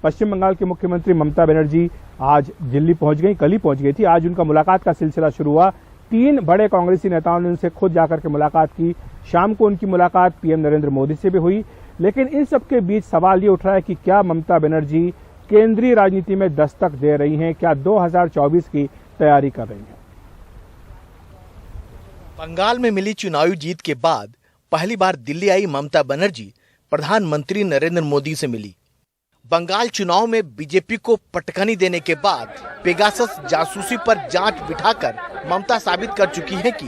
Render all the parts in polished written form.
पश्चिम बंगाल की मुख्यमंत्री ममता बनर्जी आज दिल्ली पहुंच गई, कल ही पहुंच गई थी। आज उनका मुलाकात का सिलसिला शुरू हुआ। 3 बड़े कांग्रेसी नेताओं ने उनसे खुद जाकर के मुलाकात की। शाम को उनकी मुलाकात पीएम नरेंद्र मोदी से भी हुई। लेकिन इन सबके बीच सवाल ये उठ रहा है कि क्या ममता बनर्जी केंद्रीय राजनीति में दस्तक दे रही हैं, क्या 2024 की तैयारी कर रही हैं? बंगाल में मिली चुनावी जीत के बाद पहली बार दिल्ली आई ममता बनर्जी प्रधानमंत्री नरेंद्र मोदी से मिली। बंगाल चुनाव में बीजेपी को पटखनी देने के बाद पेगासस जासूसी पर जांच बिठाकर ममता साबित कर चुकी है कि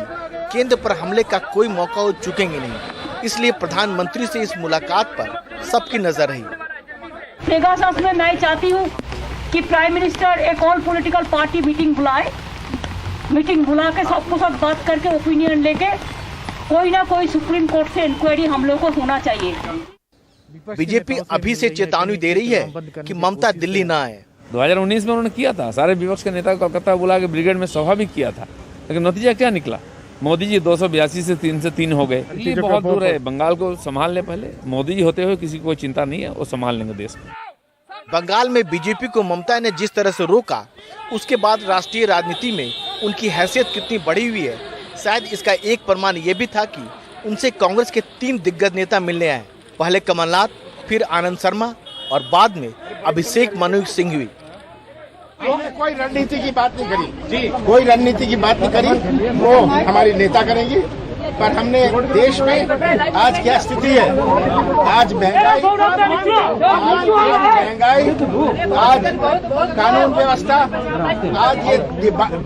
केंद्र पर हमले का कोई मौका वो चुकेंगे नहीं। इसलिए प्रधानमंत्री से इस मुलाकात पर सबकी नजर रही। पेगासस में मैं चाहती हूँ कि प्राइम मिनिस्टर एक ऑल पॉलिटिकल पार्टी मीटिंग बुलाए, मीटिंग बुला के सबको सब बात करके ओपिनियन लेके कोई ना कोई सुप्रीम कोर्ट से इंक्वायरी हम लोग को होना चाहिए। बीजेपी अभी से चेतावनी दे रही है कि ममता दिल्ली न आए। 2019 में उन्होंने किया था, सारे विपक्ष के नेता को कलकत्ता बुला के ब्रिगेड में सभा भी किया था, लेकिन नतीजा क्या निकला? मोदी जी 282 से 3 से 3 हो गए। दिल्ली बहुत दूर है, बंगाल को संभालने पहले मोदी जी होते हुए किसी को चिंता नहीं है, वो संभाल लेंगे देश को। बंगाल में बीजेपी को ममता ने जिस तरह से रोका, उसके बाद राष्ट्रीय राजनीति में उनकी हैसियत कितनी बढ़ी हुई है, शायद इसका एक प्रमाण ये भी था कि उनसे कांग्रेस के 3 दिग्गज नेता मिलने आए। पहले कमलनाथ, फिर आनंद शर्मा और बाद में अभिषेक मनु सिंघवी। हमने कोई रणनीति की बात नहीं करी जी, कोई रणनीति की बात नहीं करी, वो हमारी नेता करेंगी। पर हमने देश में आज क्या स्थिति है, आज महंगाई, आज कानून व्यवस्था, आज ये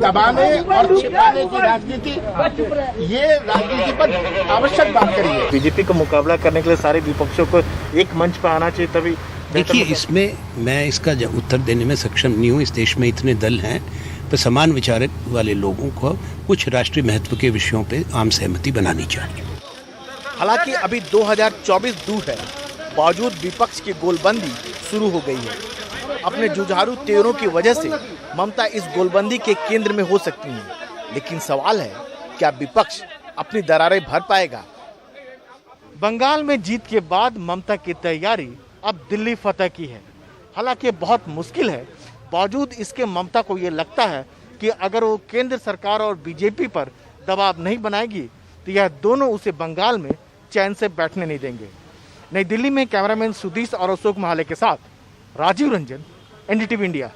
दबाने और छिपाने की राजनीति, ये राजनीति पर आवश्यक बात करी है। बीजेपी का मुकाबला करने के लिए सारे विपक्षों को एक मंच पर आना चाहिए, तभी। देखिए, इसमें मैं इसका उत्तर देने में सक्षम नहीं हूँ। इस देश में इतने दल हैं, तो समान विचार वाले लोगों को कुछ राष्ट्रीय महत्व के विषयों पे आम सहमति बनानी चाहिए। हालांकि अभी 2024 दूर है, बावजूद विपक्ष की गोलबंदी शुरू हो गई है। अपने जुझारू तेवरों की वजह से ममता इस गोलबंदी के केंद्र में हो सकती हैं, लेकिन सवाल है क्या विपक्ष अपनी दरारें भर पाएगा? बंगाल में जीत के बाद ममता की तैयारी अब दिल्ली फतह की है। हालांकि बहुत मुश्किल है, बावजूद इसके ममता को ये लगता है कि अगर वो केंद्र सरकार और बीजेपी पर दबाव नहीं बनाएगी तो यह दोनों उसे बंगाल में चैन से बैठने नहीं देंगे। नई दिल्ली में कैमरामैन सुधीश और अशोक महाले के साथ राजीव रंजन, एनडीटीवी इंडिया।